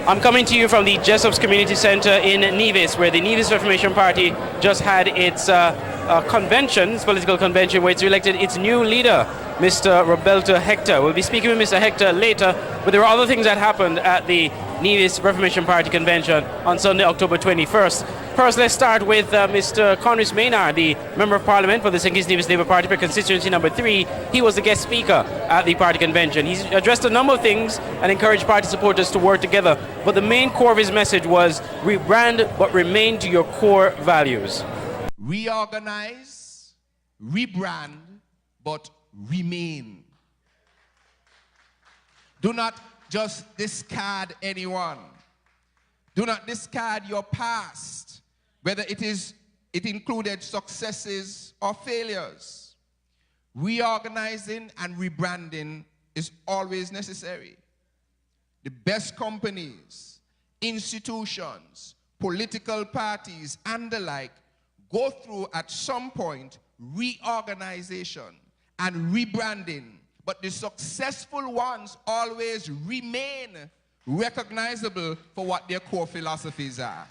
I'm coming to you from the Jessop's Community Center in Nevis, where the Nevis Reformation Party just had its convention, its political convention, where it's elected its new leader, Mr. Roberto Hector. We'll be speaking with Mr. Hector later, but there were other things that happened at the Nevis Reformation Party convention on Sunday, October 21st. First, let's start with Mr. Konris Nrp, the Member of Parliament for the St. Kitts Nevis Labour Party for constituency number 3. He was the guest speaker at the party convention. He's addressed a number of things and encouraged party supporters to work together, but the main core of his message was rebrand but remain to your core values. Reorganize, rebrand, but remain. Do not just discard anyone. Do not discard your past, whether it included successes or failures. Reorganizing and rebranding is always necessary. The best companies, institutions, political parties, and the like go through at some point reorganization and rebranding, but the successful ones always remain recognizable for what their core philosophies are.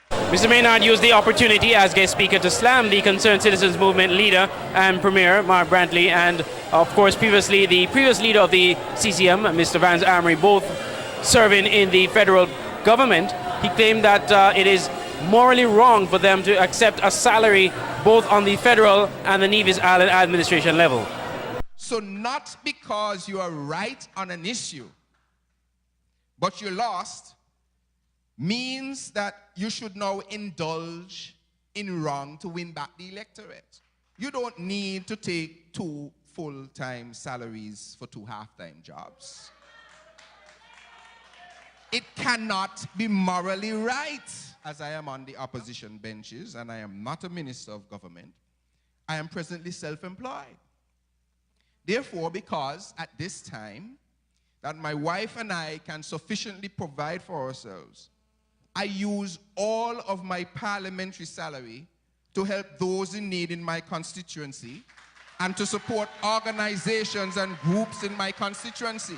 Mr. Maynard used the opportunity as guest speaker to slam the Concerned Citizens Movement leader and Premier Mark Brantley, and of course previously the previous leader of the CCM, Mr. Vance Armory, both serving in the federal government. He claimed that it is morally wrong for them to accept a salary both on the federal and the Nevis Island administration level. So not because you are right on an issue, but you lost, means that you should now indulge in wrong to win back the electorate. You don't need to take 2 full-time salaries for 2 half-time jobs. It cannot be morally right. As I am on the opposition benches and I am not a minister of government, I am presently self-employed. Therefore, because at this time that my wife and I can sufficiently provide for ourselves, I use all of my parliamentary salary to help those in need in my constituency and to support organizations and groups in my constituency.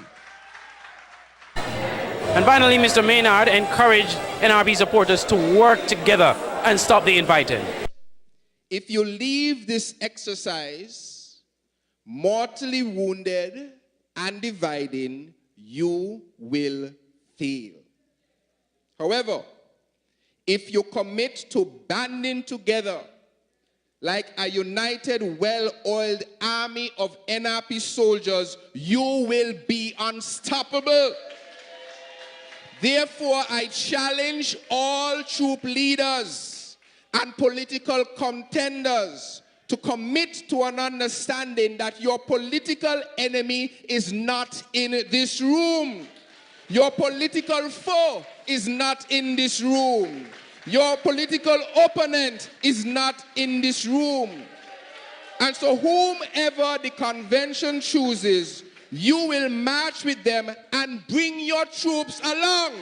And finally, Mr. Maynard encouraged NRP supporters to work together and stop the infighting. If you leave this exercise mortally wounded and dividing, you will fail. However, if you commit to banding together like a united, well-oiled army of NRP soldiers, you will be unstoppable. Therefore, I challenge all troop leaders and political contenders to commit to an understanding that your political enemy is not in this room. Your political foe is not in this room. Your political opponent is not in this room. And so whomever the convention chooses, you will march with them and bring your troops along.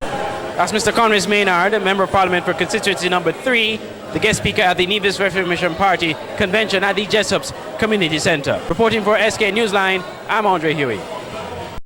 That's Mr. Konris Maynard, Member of Parliament for constituency number 3, the guest speaker at the Nevis Reformation Party convention at the Jessop's Community Center. Reporting for SK Newsline, I'm Andre Huey.